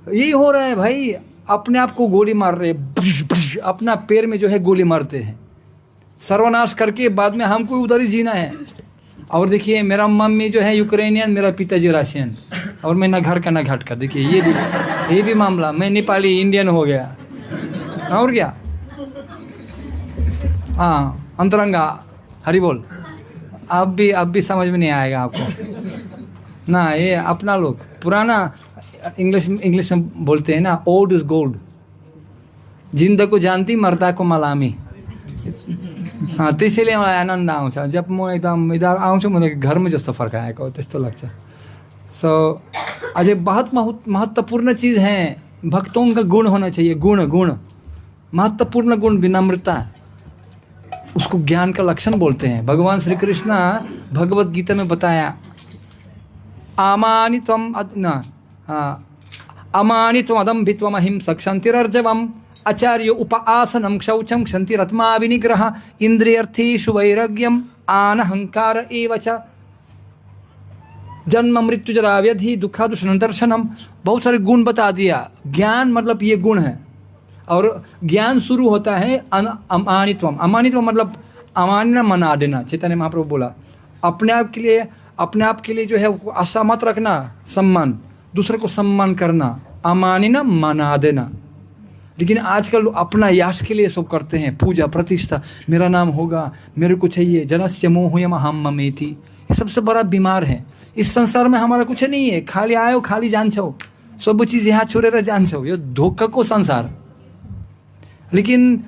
यही हो रहा है भाई, अपने आप को गोली मार रहे, अपना पैर में जो है गोली मारते हैं, सर्वनाश करके बाद में हमको उधर ही जीना है। और देखिए मेरा मम्मी जो है यूक्रेनियन, मेरा पिताजी रशियन, और मैं ना घर का ना घाट का। देखिए ये भी मामला, मैं नेपाली इंडियन हो गया, और क्या। हाँ अंतरंगा, हरि बोल। अब भी समझ में नहीं आएगा आपको ना, ये अपना लोग पुराना इंग्लिश में बोलते हैं ना, ओल्ड इज गोल्ड, जिंदा को जानती मरता को मलामी। हाँ त्यसैले मलाई आनन्द आउँछ जब म एकदम इधर आउँछु, मलाई घरमा जस्तो फर्काएको त्यस्तो लाग्छ। सो अझै बहुत महत्वपूर्ण चीज़ है, भक्तों का गुण होना चाहिए। गुण महत्वपूर्ण गुण, विनम्रता, उसको ज्ञान का लक्षण बोलते हैं। भगवान श्री कृष्ण भगवत गीता में बताया, अमानित्वम अमानित्वम अदम्भित्वम अहिंसा क्षन्तिरर्जवम आचार्य उपासनम शौचम क्षन्तिरत्मा विनिग्रह इंद्रियर्थेषु वैराग्यम अनहंकार एव च जन्म मृत्यु जरा व्याधि दुःखादुषण दर्शनम। बहुत सारे गुण बता दिया। ज्ञान मतलब ये गुण है, और ज्ञान शुरू होता है अमानित्वम। अमानित्वम मतलब अमान्य मना देना। चैतन्य महाप्रभु बोला, अपने आप के लिए जो है आशा मत रखना, सम्मान, दूसरे को सम्मान करना, अमानिना मना देना। लेकिन आजकल अपना यश के लिए सब करते हैं, पूजा प्रतिष्ठा, मेरा नाम होगा, मेरे को चाहिए, जनस्य मोहयम अहम ममेति। ये सबसे बड़ा बीमार है। इस संसार में हमारा कुछ नहीं है, खाली आयो खाली जान्छौ, सब चीज यहाँ छोड़ेर जान्छौ, यो धोखाको संसार। लेकिन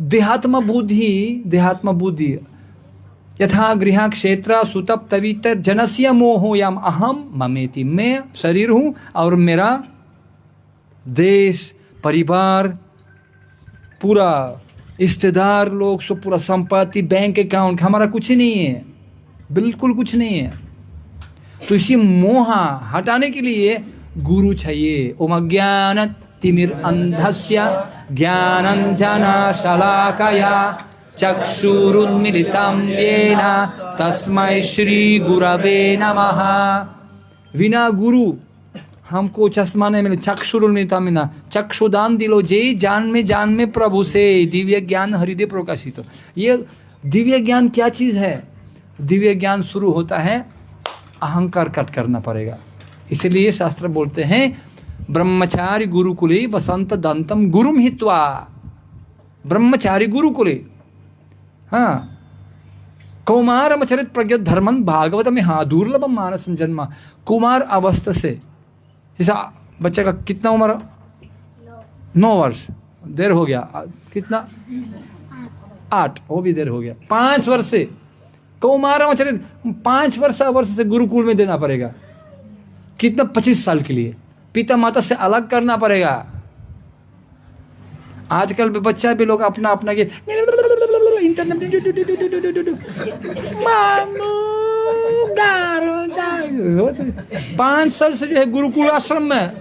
देहात्म बुद्धि यथा गृह क्षेत्र सुतप तवितर जनस्य मोहोयम अहम ममेति। मैं शरीर हूँ और मेरा देश, परिवार, पूरा रिश्तेदार लोग, सब पूरा संपत्ति, बैंक अकाउंट, हमारा कुछ नहीं है, बिल्कुल कुछ नहीं है। तो इसी मोह हटाने के लिए गुरु चाहिए। ओम अज्ञान तिमिर अंधस्य ज्ञानंजना शलाकया चक्षुरुन्मिलितं येन तस्मै श्री गुरवे नमः। बिना गुरु हमको चश्मा नहीं मिले। चक्षुरुन्मिलितं, चक्षुदान दिलो जे जान में प्रभु से दिव्य ज्ञान हृदय प्रकाशित। ये दिव्य ज्ञान क्या चीज है? दिव्य ज्ञान शुरू होता है, अहंकार कट करना पड़ेगा। इसलिए शास्त्र बोलते हैं, ब्रह्मचारी गुरुकुले वसंत दंतम गुरुम हित्वा। ब्रह्मचारी गुरुकुले, हाँ, कौमारमचरित प्रज्ञ धर्मन भागवत में, हाँ, दुर्लभम मानसम जन्म। कुमार अवस्था से, जैसा बच्चे का कितना उम्र? 9 वर्ष, देर हो गया। कितना? 8, वो भी देर हो गया। 5 वर्ष से कौमारमचरित, 5 वर्ष से गुरुकुल में देना पड़ेगा। कितना? 25 साल के लिए पिता माता से अलग करना पड़ेगा। आजकल बच्चा भी लोग अपना के इंटरनेट 5 साल से जो है गुरुकुल आश्रम में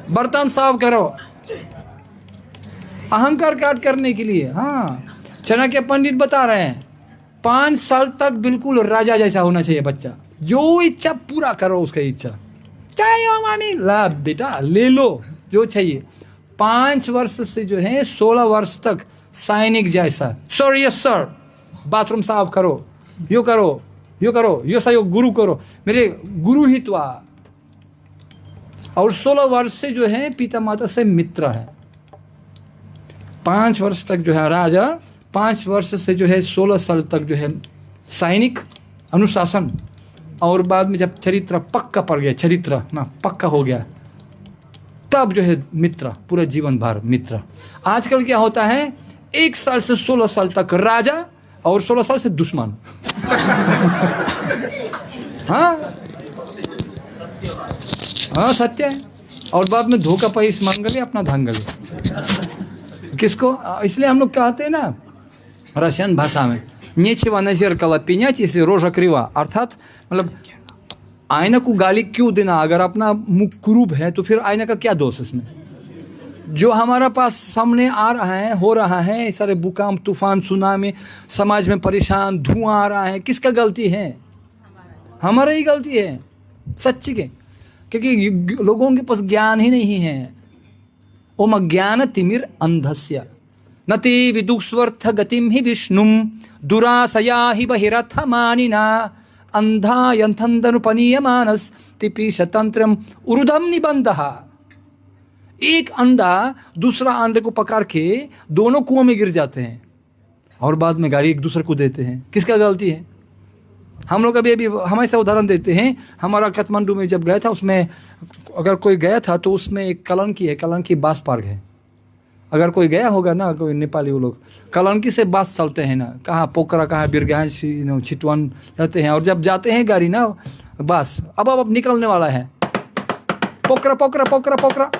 बर्तन साफ करो, अहंकार काट करने के लिए। हाँ, चाणक्य पंडित बता रहे हैं, 5 साल तक बिल्कुल राजा जैसा होना चाहिए बच्चा। जो इच्छा पूरा करो, उसका इच्छा चाहिए मामी, ला बेटा ले लो जो चाहिए। 5 वर्ष से जो है 16 वर्ष तक सैनिक जैसा, सर यस सर, बाथरूम साफ करो, यो करो, यो करो, यो सहयोग गुरु करो, मेरे गुरु हित्वा। और 16 वर्ष से जो है पिता माता से मित्र है। 5 वर्ष तक जो है राजा, 5 वर्ष से जो है 16 साल तक जो है सैनिक, अनुशासन। और बाद में जब चरित्र पक्का पड़ गया, चरित्र ना पक्का हो गया, तब जो है मित्र, पूरा जीवन भर मित्र। आजकल क्या होता है, 1 साल से 16 साल तक राजा और 16 साल से दुश्मन। हाँ हाँ, सत्य है। और बाद में धोखा पैस मंगले, अपना धांगले। किसको? इसलिए हम लोग कहते हैं ना रशियन भाषा में, нечего на зеркало пенять, если рожа крива। अर्थात मतलब आईना को गाली क्यों देना? अगर अपना मुख कुरूप है तो फिर आईना का क्या दोष इसमें? जो हमारा पास सामने आ रहा है, हो रहा है, सारे भूकंप, तूफान, सुनामी, समाज में परेशान, धुआं आ रहा है, किसका गलती है? हमारा ही गलती है, सच्ची के। क्योंकि लोगों के पास ज्ञान ही नहीं है। ओम अज्ञान तिमिर अंधस्य नति विदुस्वर्थ गतिम ही विष्णुम दुरासया ही बहिरथ मानिना अंधा यंथंदनुपनीय मानस तिपीश तंत्रम उरुदम निबंधहा। एक अंधा दूसरा अंधे को पकड़ के दोनों कुआं में गिर जाते हैं और बाद में गाड़ी एक दूसरे को देते हैं। किसका गलती है? हम लोग अभी हमेशा उदाहरण देते हैं। हमारा काठमांडू में जब गया था, उसमें अगर कोई गया था तो उसमें एक कलंकी है, कलंकी बास पार्क है। अगर कोई गया होगा ना, कोई नेपाली वो लोग कलंकी से बास चलते हैं ना, कहाँ पोखरा, कहाँ बिरगाह, चितवन जाते हैं। और जब जाते हैं गाड़ी ना बस अब निकलने वाला है, पोखरा पोखरा पोखरा पोखरा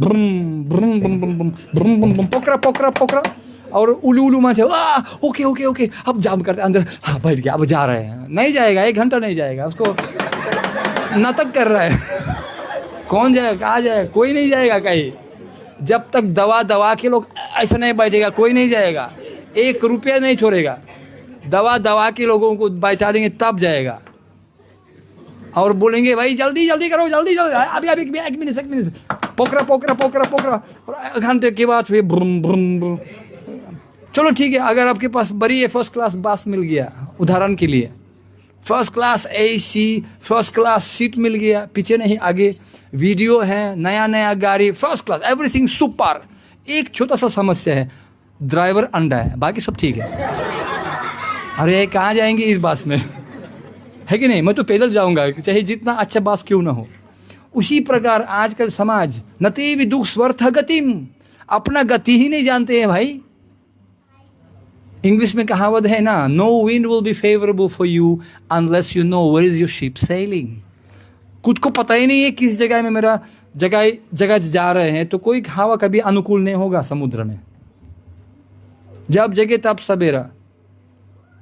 ब्रुम ब्रुम ब्रुम ब्रुम ब्रुम ब्रुम पोखरा पोखरा पोखरा और उलू उलू में ओके ओके ओके अब जाम करते अंदर, हाँ बैठ गया, अब जा रहे हैं। नहीं जाएगा, 1 घंटा नहीं जाएगा, उसको नाटक कर रहा है। कौन जाएगा, कहाँ जाएगा? कोई नहीं जाएगा कहीं। जब तक दवा के लोग ऐसा नहीं बैठेगा, कोई नहीं जाएगा। 1 रुपया नहीं छोड़ेगा। दवा के लोगों को बैठाएंगे तब जाएगा। और बोलेंगे भाई जल्दी जल्दी करो, जल्दी जल्दी, अभी अभी 1 मिनट पोखरा पोखरा पोखरा पोखरा, और 1 घंटे के बाद फिर ब्रुम ब्रुम ब्रुम। चलो ठीक है, अगर आपके पास बड़ी फर्स्ट क्लास बस मिल गया, उदाहरण के लिए first class AC, first class seat मिल गया, पीछे नहीं आगे, वीडियो है, नया नया गाड़ी, फर्स्ट क्लास, एवरीथिंग सुपर। एक छोटा सा समस्या है, ड्राइवर अंडा है, बाकी सब ठीक है। अरे कहाँ जाएंगे इस बस में, है कि नहीं? मैं तो पैदल जाऊंगा, चाहे जितना अच्छा बस क्यों ना हो। उसी प्रकार आजकल समाज नति विदुः स्वर्थ गतिम, अपना गति ही नहीं जानते हैं भाई। इंग्लिश में कहावत है ना, no wind will be favourable for you unless you know where is your ship sailing. खुद को पता ही नहीं है किस जगह में मेरा जगह जा रहे हैं, तो कोई हवा कभी अनुकूल नहीं होगा समुद्र में। जब जगे तब सवेरा,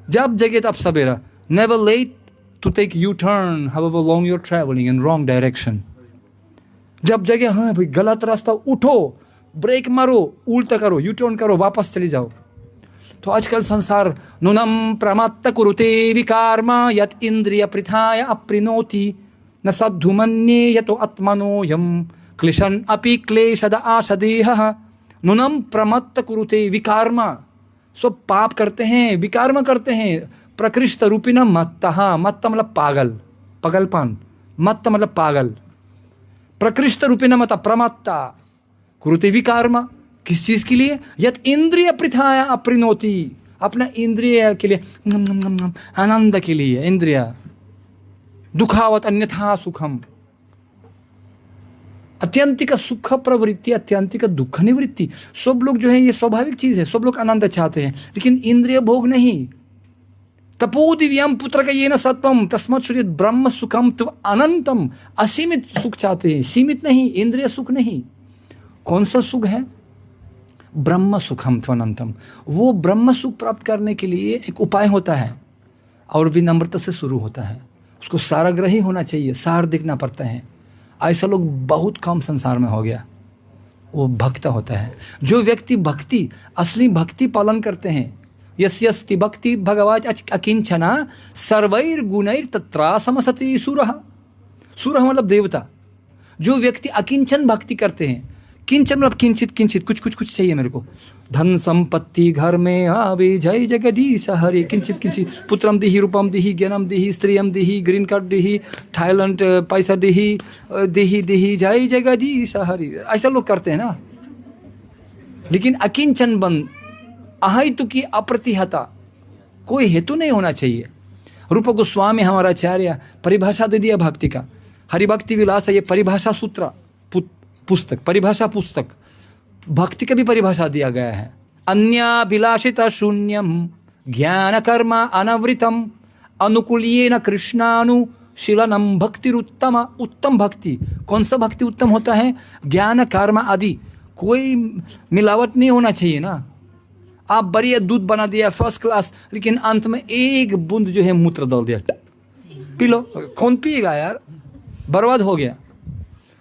जब जगे तब सवेरा। Never late to take you turn however long you are travelling in wrong direction. जब जगह हाँ भाई गलत रास्ता, उठो, ब्रेक मारो, उल्टा करो, यू टर्न करो, वापस चले जाओ। तो आजकल संसार नूनम प्रमत्त कुरुते विकार्मा यत इंद्रिय पृथाय अप्रिनोति न सद्धुमन्ये यतो आत्मनो यम क्लेशन अपि क्लेशद आशदेह। नूनम प्रमत्त कुरुते विकार्मा, सब पाप करते हैं, विकार्म करते हैं। प्रकृष्ट रूपिण मत्तः, मत्त मतलब पागल, पगलपन, मत्त मतलब पागल। प्रकृष्ट रूपिण मत प्रमत्ता कुरुते विकार्मा, किस चीज के लिए? यत इंद्रिय पृथाया अप्रिनोति, अपना इंद्रिय के लिए, आनंद के लिए इंद्रिय। दुखावत अन्यथा सुखम, अत्यंतिक सुख प्रवृत्ति, अत्यंतिक दुख निवृत्ति। सब लोग जो है, ये स्वाभाविक चीज है, सब लोग आनंद चाहते हैं, लेकिन इंद्रिय भोग नहीं। तपो दिव्यम पुत्र का ये न सत्वम तस्मत् श्रुत ब्रह्म सुखम तव अनंतम। असीमित सुख चाहते हैं, सीमित नहीं, इंद्रिय सुख नहीं। कौन सा सुख है? ब्रह्म सुखम त्वनंतम। वो ब्रह्म सुख प्राप्त करने के लिए एक उपाय होता है और विनम्रता से शुरू होता है। उसको साराग्रही होना चाहिए, सार देखना पड़ता है। ऐसा लोग बहुत कम संसार में हो गया। वो भक्त होता है। जो व्यक्ति भक्ति, असली भक्ति पालन करते हैं, यस्यस्ति भक्ति भगवत अकिंचना सर्वैर गुणैर तत्रा समसति सुरः। सुरः मतलब देवता। जो व्यक्ति अकिंचन भक्ति करते हैं, किंचन मतलब किंचित किंचित, कुछ कुछ कुछ चाहिए मेरे को, धन संपत्ति घर में आवे, जय जगदीश हरे, किंचित किंचित, पुत्रम दिहि, रूपम दिहि, ज्ञानम दिहि, स्त्रियम दिहि, ग्रीन कार्ड दिहि, थाईलैंड पैसा दिहि, दिहि दिहि, जय जगदीश हरे। ऐसा लोग करते हैं ना। लेकिन अकिंचन बंद, अहेतु की अप्रतिहता, कोई हेतु नहीं होना चाहिए। रूप गोस्वामी हमारा आचार्य परिभाषा दे दिया भक्ति का। हरिभक्ति विलास, ये परिभाषा सूत्र पुस्तक, परिभाषा पुस्तक, भक्ति का भी परिभाषा दिया गया है। अन्याभिलाषित शून्यम ज्ञान कर्म अनवृतम अनुकूल्येन कृष्णानुशीलनम भक्तिरुत्तम। उत्तम भक्ति, कौन सा भक्ति उत्तम होता है? ज्ञान कर्म आदि, कोई मिलावट नहीं होना चाहिए ना। आप बढ़िया दूध बना दिया फर्स्ट क्लास, लेकिन अंत में एक बूंद जो है मूत्र डाल दिया, पी लो, कौन पिएगा यार? बर्बाद हो गया।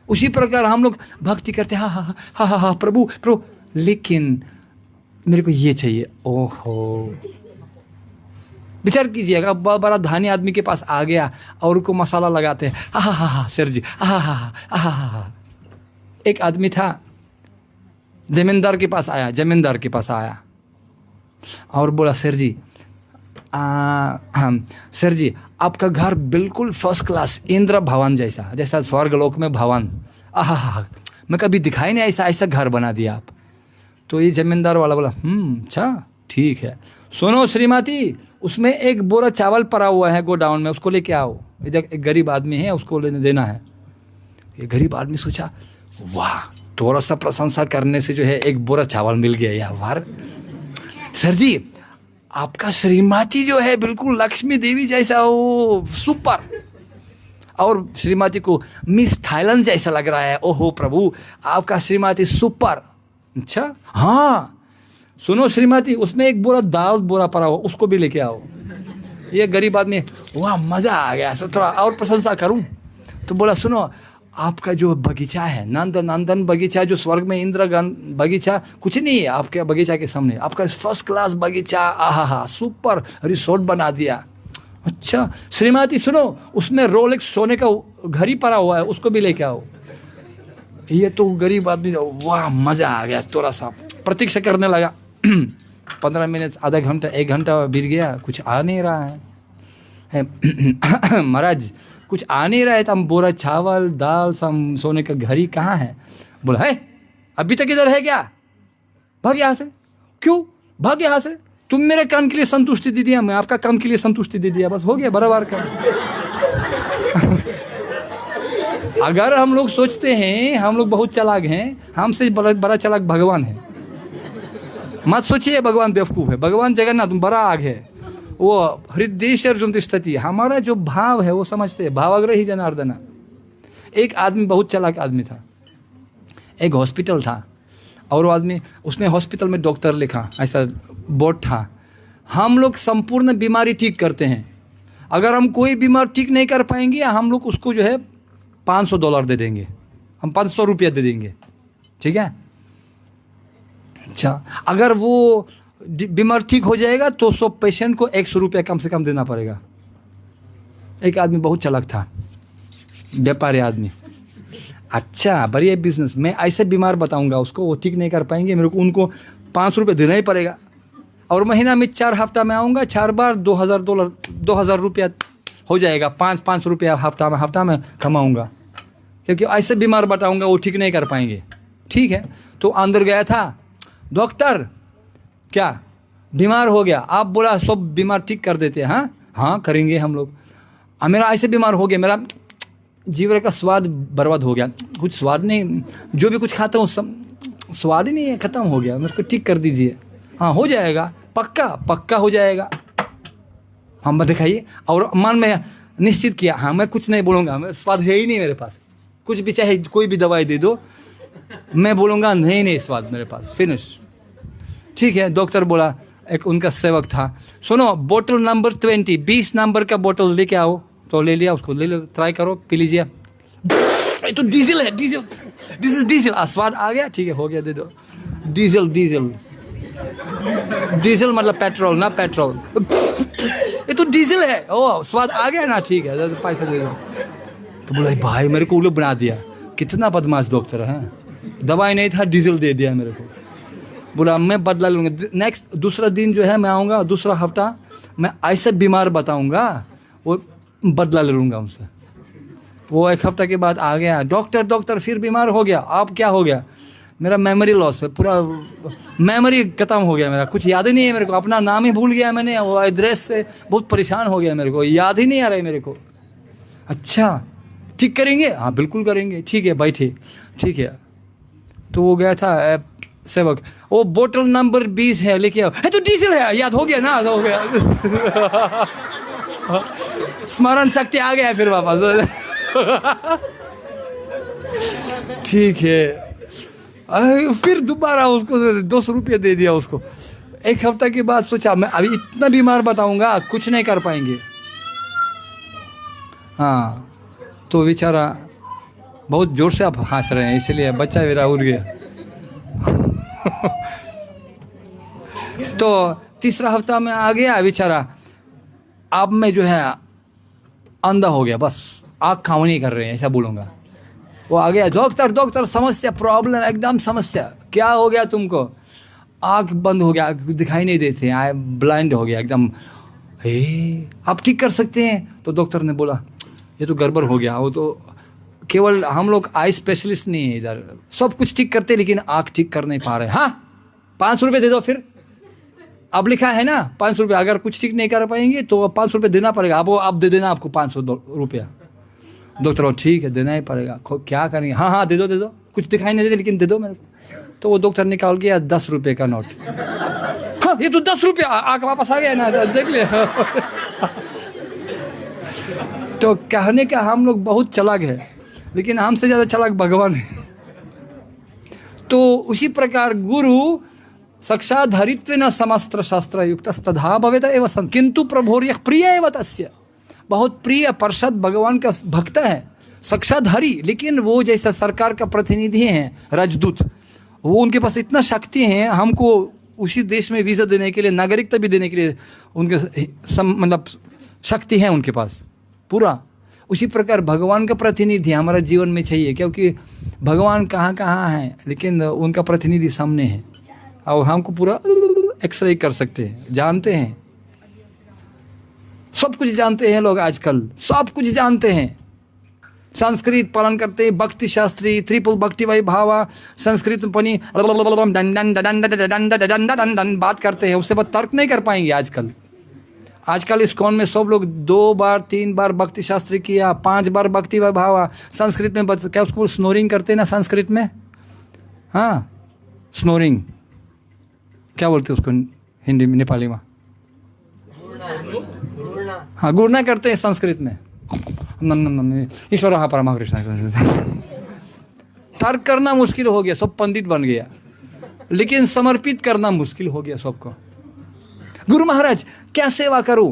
उसी प्रकार हम लोग भक्ति करते हैं, हाँ हाँ हाँ हाँ हाँ प्रभु प्रभु, लेकिन मेरे को ये चाहिए, ओहो विचार कीजिएगा, बड़ा धनी आदमी के पास आ गया और उनको मसाला लगाते हैं, हा हा हा सर जी, हा हा हा हा। एक आदमी था, जमींदार के पास आया और बोला, सर जी हम सर जी आपका घर बिल्कुल फर्स्ट क्लास, इंद्र भवन जैसा, जैसा स्वर्गलोक में भवन, आहा, मैं कभी दिखाई नहीं ऐसा घर बना दिया आप। तो ये जमींदार वाला बोला, अच्छा ठीक है, सुनो श्रीमती, उसमें एक बोरा चावल पड़ा हुआ है गोडाउन में, उसको लेके आओ, इधर एक गरीब आदमी है, उसको लेने देना है। ये गरीब आदमी सोचा, वाह, थोड़ा सा प्रशंसा करने से जो है एक बोरा चावल मिल गया यार, वाह सर जी आपका श्रीमती जो है बिल्कुल लक्ष्मी देवी जैसा, वो सुपर, और श्रीमती को मिस थाईलैंड जैसा लग रहा है, ओहो प्रभु आपका श्रीमती सुपर। अच्छा हाँ, सुनो श्रीमती, उसमें एक बोरा पड़ा हो, उसको भी लेके आओ। ये गरीब आदमी, वाह मजा आ गया, सो थोड़ा और प्रशंसा करूं। तो बोला, सुनो आपका जो बगीचा है, नंदन बगीचा, जो स्वर्ग में इंद्र बगीचा कुछ नहीं है आपके बगीचा के सामने, आपका फर्स्ट क्लास बगीचा, आहा सुपर रिसोर्ट बना दिया। अच्छा श्रीमती सुनो, उसमें रोलेक्स सोने का घड़ी पड़ा हुआ है, उसको भी लेके आओ। ये तो गरीब आदमी, वाह मजा आ गया, थोड़ा सा प्रतीक्षा करने लगा। 15 मिनट, आधा घंटा, 1 घंटा बीत गया, कुछ आ नहीं रहा है। महाराज कुछ आ नहीं रहा है, तो हम बोरा चावल दाल सोने का घड़ी कहाँ है? बोला, है अभी तक इधर है क्या? भाग यहाँ से। क्यों भाग यहाँ से? तुम मेरे कान के लिए संतुष्टि दे दिया, मैं आपका कान के लिए संतुष्टि दे दिया, बस हो गया बराबर का। अगर हम लोग सोचते हैं हम लोग बहुत चालाक हैं, हमसे बड़ा चालाक भगवान है। मत सोचिए भगवान बेवकूफ़ है, भगवान जगन्नाथ बड़ा आग है। वो हृदय अर्जुन तिष्ठति, हमारा जो भाव है वो समझते हैं, भावाग्रही जनार्दना। एक आदमी बहुत चालाक आदमी था, एक हॉस्पिटल था, और वो आदमी, उसने हॉस्पिटल में डॉक्टर लिखा, ऐसा बोर्ड था, हम लोग संपूर्ण बीमारी ठीक करते हैं, अगर हम कोई बीमार ठीक नहीं कर पाएंगे हम लोग उसको जो है $500 दे देंगे, हम 500 रुपया दे देंगे, ठीक है। अच्छा, अगर वो बीमार ठीक हो जाएगा तो 100 पेशेंट को 100 रुपया कम से कम देना पड़ेगा। एक आदमी बहुत चालाक था, व्यापारी आदमी, अच्छा बढ़िया बिजनेस, मैं ऐसे बीमार बताऊंगा उसको, वो ठीक नहीं कर पाएंगे, मेरे को उनको 500 रुपये देना ही पड़ेगा, और महीना में 4 हफ्ता में आऊँगा, 4 बार $2000 रुपया हो जाएगा, 500 रुपया हफ्ता में कमाऊँगा, क्योंकि ऐसे बीमार बताऊँगा वो ठीक नहीं कर पाएंगे। ठीक है, तो अंदर गया था, डॉक्टर क्या बीमार हो गया? आप बोला सब बीमार ठीक कर देते हैं। हाँ करेंगे हम लोग। मेरा ऐसे बीमार हो गया, मेरा जीवन का स्वाद बर्बाद हो गया, कुछ स्वाद नहीं, जो भी कुछ खाता हूँ स्वाद ही नहीं है, ख़त्म हो गया, मेरे को ठीक कर दीजिए। हाँ हो जाएगा, पक्का हो जाएगा। हम दिखाइए, और मन में निश्चित किया, हाँ मैं कुछ नहीं बोलूँगा, स्वाद है ही नहीं मेरे पास, कुछ भी चाहे कोई भी दवाई दे दो, मैं बोलूँगा नहीं स्वाद मेरे पास, फिनिश। ठीक है, डॉक्टर बोला, एक उनका सेवक था, सुनो बोतल नंबर 20 नंबर का बोतल लेके आओ। तो ले लिया, उसको ले लो, ट्राई करो, पी लीजिए। तो डीजल है, डीजल स्वाद आ गया, ठीक है हो गया, दे दो। डीजल मतलब पेट्रोल ना, पेट्रोल, ये तो डीजल है, ओ स्वाद आ गया ना, ठीक है पैसा दे दो। तो बोला भाई मेरे को उल्लू बना दिया, कितना बदमाश डॉक्टर है, दवाई नहीं था डीजल दे दिया मेरे को। बोला मैं बदला लूँगा, नेक्स्ट दूसरा दिन जो है मैं आऊँगा, दूसरा हफ्ता मैं ऐसे बीमार बताऊँगा, वो बदला ले लूँगा उनसे। वो 1 हफ्ता के बाद आ गया, डॉक्टर फिर बीमार हो गया। आप क्या हो गया? मेरा मेमोरी लॉस है, पूरा मेमोरी खत्म हो गया, मेरा कुछ याद ही नहीं है मेरे को, अपना नाम ही भूल गया मैंने, वो एड्रेस से बहुत परेशान हो गया, मेरे को याद ही नहीं आ रहा है मेरे को। अच्छा ठीक करेंगे? हाँ बिल्कुल करेंगे, ठीक है बैठिए, ठीक है। तो वो गया था सेवक, वो बोतल नंबर 20 है, लेके आओ। है तो डीजल है, याद हो गया ना, हो गया। स्मरण शक्ति आ गया फिर वापस। ठीक है, फिर दोबारा उसको 200 रुपये दे दिया उसको। 1 हफ्ता के बाद सोचा मैं अभी इतना बीमार बताऊंगा, कुछ नहीं कर पाएंगे। हाँ तो बेचारा, बहुत जोर से आप हंस रहे हैं इसलिए बच्चा मेरा उड़ गया। तो तीसरा हफ्ता में आ गया बेचारा, अब मैं जो है अंधा हो गया, बस आँख काम नहीं कर रहे हैं, ऐसा बोलूँगा। वो आ गया, डॉक्टर डॉक्टर समस्या, प्रॉब्लम, एकदम समस्या, क्या हो गया तुमको? आँख बंद हो गया, दिखाई नहीं देते, आई ब्लाइंड हो गया एकदम। हे, आप ठीक कर सकते हैं? तो डॉक्टर ने बोला ये तो गड़बड़ हो गया। वो तो केवल हम लोग आई स्पेशलिस्ट नहीं है इधर, सब कुछ ठीक करते लेकिन आँख ठीक कर नहीं पा रहे। हाँ, 500 रुपये दे दो। फिर अब लिखा है ना 500 रुपये, अगर कुछ ठीक नहीं कर पाएंगे तो 500 रुपये देना पड़ेगा। आप दे देना आपको 500 रुपया। डॉक्टर ठीक है, देना ही पड़ेगा, क्या करेंगे? हाँ हाँ दे दो, कुछ दिखाई नहीं देते लेकिन दे दो मेरे को। तो वो डॉक्टर निकाल गया 10 रुपये का नोट। हाँ ये तो 10 रुपया, आके वापस आ गया ना, देख लिया। तो कहने का हम लोग बहुत चालाक है, लेकिन हमसे ज़्यादा चालाक भगवान है। तो उसी प्रकार गुरु साक्षात् हरित्वेन समस्त्र शास्त्र युक्त तथा भवेत एव सन, किंतु प्रभोर्यः प्रिय एव तस्य, बहुत प्रिय पार्षद भगवान का भक्त है, साक्षात् हरि। लेकिन वो जैसा सरकार का प्रतिनिधि हैं, राजदूत, वो उनके पास इतना शक्ति है हमको उसी देश में वीज़ा देने के लिए, नागरिकता भी देने के लिए उनके मतलब शक्ति है उनके पास पूरा। उसी प्रकार भगवान का प्रतिनिधि हमारा जीवन में चाहिए, क्योंकि भगवान कहाँ कहाँ हैं लेकिन उनका प्रतिनिधि सामने है और हमको पूरा एक्सरे कर सकते हैं, जानते हैं, सब कुछ जानते हैं लोग आजकल, सब कुछ जानते हैं। संस्कृत पालन करते हैं, भक्ति शास्त्री, त्रिपुल भक्ति वै भावा, संस्कृत में पनी बात करते हैं, उससे बाद तर्क नहीं कर पाएंगे आजकल। आजकल इस्कॉन में सब लोग 2 बार 3 बार भक्ति शास्त्री किया, 5 बार भक्ति वै भावा। संस्कृत में क्या उसको स्नोरिंग करते हैं ना संस्कृत में? हाँ स्नोरिंग क्या बोलते हैं उसको हिंदी में, नेपाली में? हाँ गुड़ना करते हैं संस्कृत में। ईश्वर हाँ परमा कृष्ण। तर्क करना मुश्किल हो गया, सब पंडित बन गया, लेकिन समर्पित करना मुश्किल हो गया सबको। गुरु महाराज क्या सेवा करूं?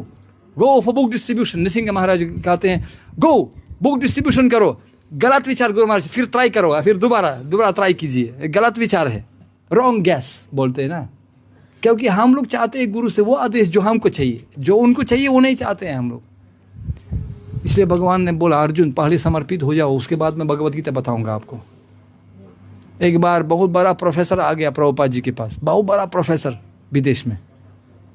Go for book distribution. Nrisimha Maharaj कहते हैं गो बुक डिस्ट्रीब्यूशन करो। गलत विचार गुरु महाराज, फिर ट्राई करो, फिर दोबारा ट्राई कीजिए, गलत विचार है, रॉन्ग गैस बोलते हैं ना। क्योंकि हम लोग चाहते हैं गुरु से वो आदेश जो हमको चाहिए, जो उनको चाहिए वो नहीं चाहते हैं हम लोग। इसलिए भगवान ने बोला अर्जुन पहले समर्पित हो जाओ, उसके बाद मैं भगवत गीता बताऊंगा आपको। एक बार बहुत बड़ा प्रोफेसर आ गया प्रभुपाद जी के पास, बहुत बड़ा प्रोफेसर विदेश में,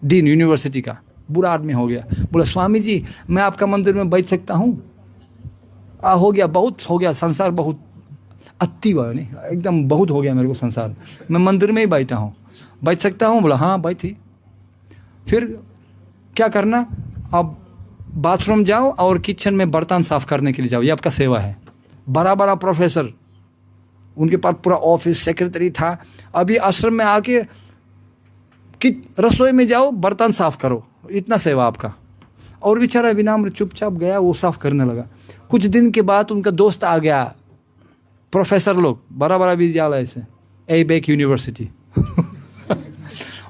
डीन यूनिवर्सिटी का, बुरा आदमी हो गया। बोला स्वामी जी मैं आपका मंदिर में बैठ सकता हूँ? हो गया, बहुत हो गया, संसार बहुत अति हुआ नहीं, एकदम बहुत हो गया मेरे को संसार, मैं मंदिर में ही बैठा हूँ, बैठ सकता हूँ? बोला हाँ बैठी। फिर क्या करना? अब बाथरूम जाओ और किचन में बर्तन साफ करने के लिए जाओ, ये आपका सेवा है। बड़ा बड़ा प्रोफेसर, उनके पास पूरा ऑफिस सेक्रेटरी था। अभी आश्रम में आके कि रसोई में जाओ बर्तन साफ करो, इतना सेवा आपका। और बेचारा विनम्र चुपचाप गया, वो साफ करने लगा। कुछ दिन के बाद उनका दोस्त आ गया, प्रोफेसर लोग, बड़ा बड़ा विद्यालय से, एबेक यूनिवर्सिटी।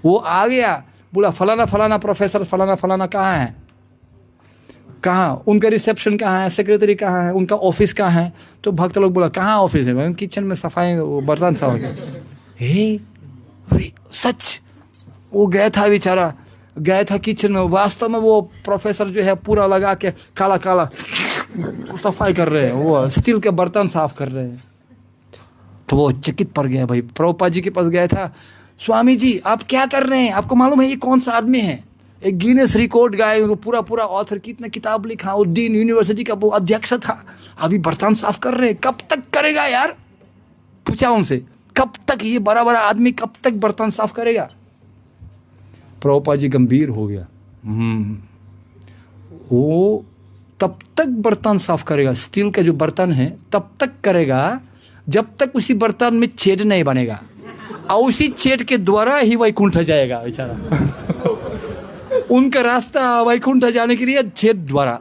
वो आ गया, बोला फलाना फलाना प्रोफेसर फलाना फलाना कहाँ है, कहाँ उनका रिसेप्शन कहाँ है, सेक्रेटरी कहाँ है, उनका ऑफिस कहाँ है? तो भक्त लोग बोला कहाँ ऑफिस है? किचन में सफाई, बर्तन साफ हो गया। हे सच, वो गया था बेचारा, गया था किचन में, वास्तव में वो प्रोफेसर जो है पूरा लगा के काला काला सफाई कर रहे हैं, वो स्टील के बर्तन साफ कर रहे हैं। तो वो चकित पड़ गया भाई, प्रभुपाद जी के पास गया था, स्वामी जी आप क्या कर रहे हैं? आपको मालूम है ये कौन सा आदमी है? एक गिनेस रिकॉर्ड गाय, पूरा ऑथर, कितना किताब लिखा, वो डीन यूनिवर्सिटी का वो अध्यक्ष था, अभी बर्तन साफ कर रहे हैं, कब तक करेगा यार? पूछा उनसे कब तक ये बड़ा बड़ा आदमी कब तक बर्तन साफ करेगा? प्रभुपाद जी गंभीर हो गया, वो तब तक बर्तन साफ करेगा, स्टील का जो बर्तन है तब तक करेगा जब तक उसी बर्तन में छेद नहीं बनेगा, और उसी छेद के द्वारा ही वैकुंठ जाएगा बेचारा। उनका रास्ता वैकुंठ जाने के लिए छेद द्वारा,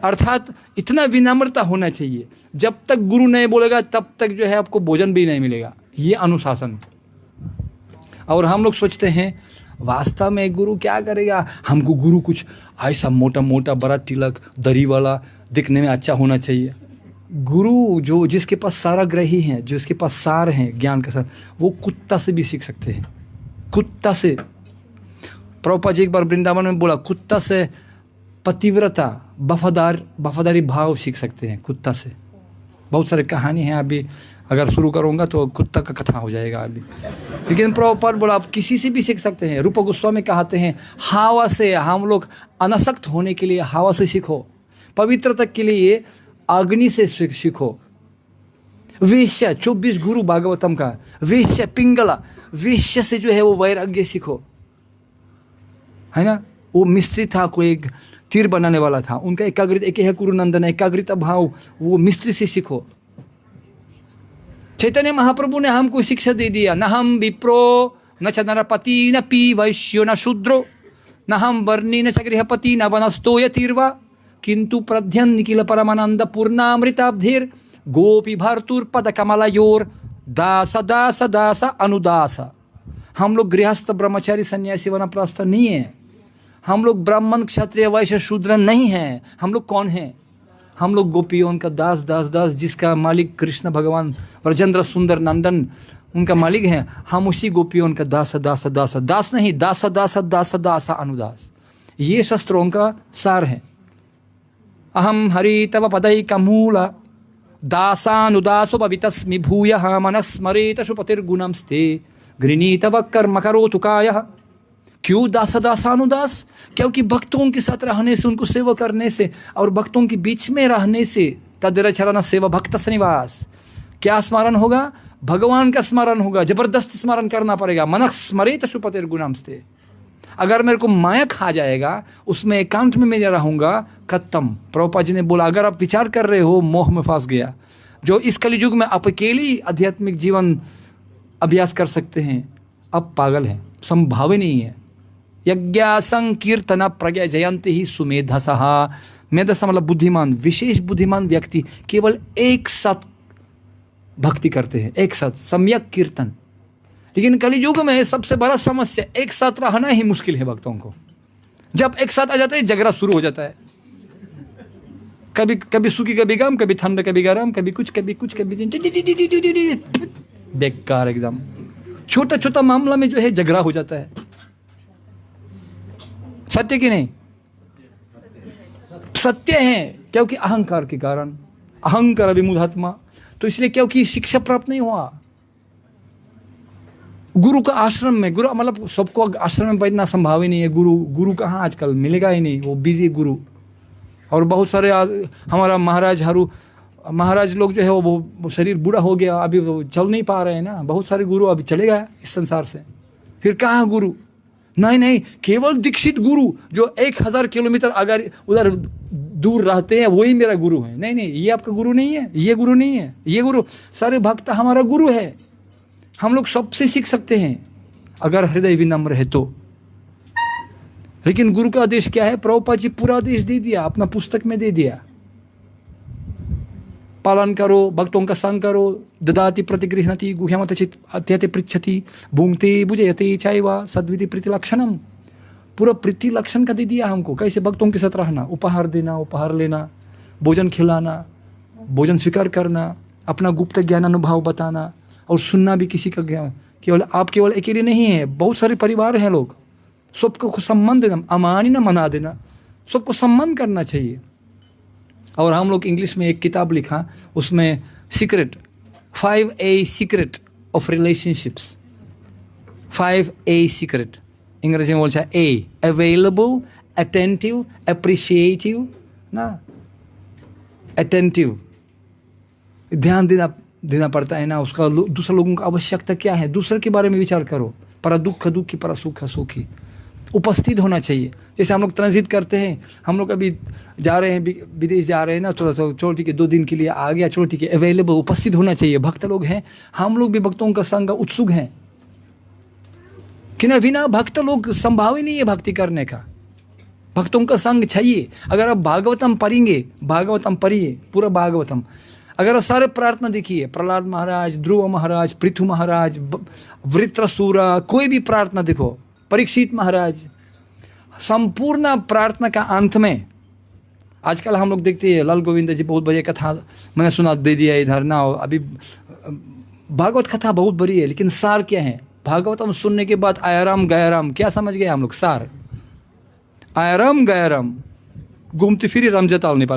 अर्थात इतना विनम्रता होना चाहिए, जब तक गुरु नहीं बोलेगा तब तक जो है आपको भोजन भी नहीं मिलेगा, ये अनुशासन। और हम लोग सोचते हैं वास्तव में गुरु क्या करेगा, हमको गुरु कुछ ऐसा मोटा मोटा बड़ा तिलक दरी वाला दिखने में अच्छा होना चाहिए। गुरु जो जिसके पास सारा ग्रही है, जिसके पास सार है ज्ञान का सार, वो कुत्ता से भी सीख सकते हैं, कुत्ता से। प्रभुपाद जी एक बार वृंदावन में बोला, कुत्ता से पतिव्रता वफादारी भाव सीख सकते हैं कुत्ता से। बहुत सारे कहानी है, अभी अगर शुरू करूँगा तो कुत्ता का कथा हो जाएगा अभी। लेकिन प्रभुपाद बोला आप किसी से भी सीख सकते हैं। रूप गोस्वामी कहते हैं हवा से, हम लोग अनासक्त होने के लिए हवा से सीखो, पवित्रता के लिए अग्नि से सीखो। वेश्या 24 गुरु भागवतम का, वेश्या पिंगला, वेश्या से जो है वो वैराग्य सीखो, है ना। वो मिस्त्री था, कोई एक तीर बनाने वाला था, उनका एकाग्रता, एक है कुरुनंदन एकाग्रता भाव, वो मिस्त्री से सीखो। चैतन्य महाप्रभु ने हमको शिक्षा दे दिया, न हम विप्रो न च नरपति न पी वैश्यो न शूद्रो न हम वर्णी न च गृहपति न वनस्तो यतीर्वा किंतु प्रध्यन निखिल परमानंद पूर्णामृताब्धिर गोपी भर्तुर पद कमलयोर दास दास दास अनुदास। हम लोग गृहस्थ ब्रह्मचारी सन्यासी वनप्रस्थ नहीं है, हम लोग ब्राह्मण क्षत्रिय वैश्य शूद्र नहीं हैं। हम लोग कौन हैं? हम लोग गोपियों का दास दास दास, जिसका मालिक कृष्ण भगवान ब्रजेंद्र सुंदर नंदन उनका मालिक है। हम उसी गोपियों का दास दास दास, दास नहीं दास दास दास दास अनुदास। ये शस्त्रों का सार है। अहम हरि तव पदई का मूल दासानुदासो पवितस्मि भूयः मनस्मरेत शुपतिर्गुणं स्ते गृणीतव कर्म करोतु कायः। क्यों दास दासानुदास? क्योंकि भक्तों के साथ रहने से, उनको सेवा करने से और भक्तों के बीच में रहने से, तदिरचरण सेवा भक्त निवास। क्या स्मरण होगा? भगवान का स्मरण होगा, जबरदस्त स्मरण करना पड़ेगा। मनः स्मरेत शुपतिर्गुणं स्ते। अगर मेरे को माया खा जाएगा, उसमें एकांत में मैं रहूंगा, खत्म। प्रभुपाद जी ने बोला अगर आप विचार कर रहे हो मोह में फंस गया। जो इस कलयुग में आप अकेले आध्यात्मिक जीवन अभ्यास कर सकते हैं, अब पागल है, संभाव ही नहीं है। यज्ञ संकीर्तन प्रज्ञा जयंती ही सुमेधसः। मेधसा मतलब बुद्धिमान, विशेष बुद्धिमान व्यक्ति केवल एक साथ भक्ति करते हैं, एक साथ सम्यक कीर्तन। लेकिन कलियुग में सबसे बड़ा समस्या एक साथ रहना ही मुश्किल है भक्तों को। जब एक साथ आ जाता है झगड़ा शुरू हो जाता है, कभी कभी सुखी कभी गम, कभी ठंड कभी गर्म, कभी कुछ कभी कुछ कभी बेकार एकदम। छोटा छोटा मामला में जो है झगड़ा हो जाता है। सत्य कि नहीं? सत्य है, क्योंकि अहंकार के कारण, अहंकार विमुधात्मा। तो इसलिए क्योंकि शिक्षा प्राप्त नहीं हुआ। गुरु का आश्रम में, गुरु मतलब सबको आश्रम में बैठना संभव ही नहीं है। गुरु कहाँ आजकल मिलेगा ही नहीं, वो बिजी गुरु। और बहुत सारे हमारा महाराज लोग जो है वो शरीर बूढ़ा हो गया, अभी वो चल नहीं पा रहे हैं ना। बहुत सारे गुरु अभी चले गए इस संसार से। फिर कहाँ गुरु? नहीं, केवल दीक्षित गुरु जो 1000 किलोमीटर अगर उधर दूर रहते हैं वही मेरा गुरु है। नहीं, ये आपका गुरु नहीं है, ये गुरु नहीं है, ये गुरु। सारे भक्त हमारा गुरु है। हम लोग सबसे सीख सकते हैं अगर हृदय विनम्र है तो। लेकिन गुरु का आदेश क्या है? प्रभुपाद जी पूरा आदेश दे दिया, अपना पुस्तक में दे दिया। पालन करो, भक्तों का संग करो। ददाति प्रतिगृह्णति गुह्यमत चित अत्यति पृच्छति भूंगते बुझयते चाइवा सद्विधि प्रीति लक्षणम। पूरा प्रीति लक्षण का दे दिया हमको, कैसे भक्तों के साथ रहना। उपहार देना, उपहार लेना, भोजन खिलाना, भोजन स्वीकार करना, अपना गुप्त ज्ञान अनुभव बताना और सुनना भी किसी का ज्ञान। आप केवल अकेले नहीं है, बहुत सारे परिवार हैं लोग। सबको सम्मान देना, अमानी ना मना देना, सबको सम्मान करना चाहिए। और हम लोग इंग्लिश में एक किताब लिखा, उसमें secret 5A secret of relationships. 5A secret अंग्रेजी में बोलता है A अवेलेबल, अटेंटिव, अप्रिशिएटिव ना, अटेंटिव ध्यान देना पड़ता है ना उसका। दूसरे लोगों का आवश्यकता क्या है, दूसरे के बारे में विचार करो। पर दुख दुखी, पर सुख सुखी, उपस्थित होना चाहिए। जैसे हम लोग ट्रांजिट करते हैं, हम लोग अभी जा रहे हैं, विदेश जा रहे हैं ना, तो चलो ठीक है 2 दिन के लिए आ गया, चलो ठीक है, अवेलेबल उपस्थित होना चाहिए। भक्त लोग हैं, हम लोग भी भक्तों का संग उत्सुक हैं कि ना, बिना भक्त लोग संभव ही नहीं है भक्ति करने का। भक्तों का संग चाहिए। अगर आप भागवतम पढ़ेंगे, भागवतम पढ़िए पूरा भागवतम, अगर सारे प्रार्थना देखिए, प्रहलाद महाराज, ध्रुव महाराज, पृथु महाराज, वृत्रसूरा, कोई भी प्रार्थना देखो, परीक्षित महाराज, संपूर्ण प्रार्थना का अंत में, आजकल हम लोग देखते हैं लाल गोविंद जी बहुत बड़ी कथा मैंने सुना दे दिया इधर ना। अभी भागवत कथा बहुत बड़ी है, लेकिन सार क्या है? भागवतम सुनने के बाद आयाराम गयाराम क्या समझ गए हम लोग? सार आयाराम गयाराम घूमती फिरी रमजताल नेपाल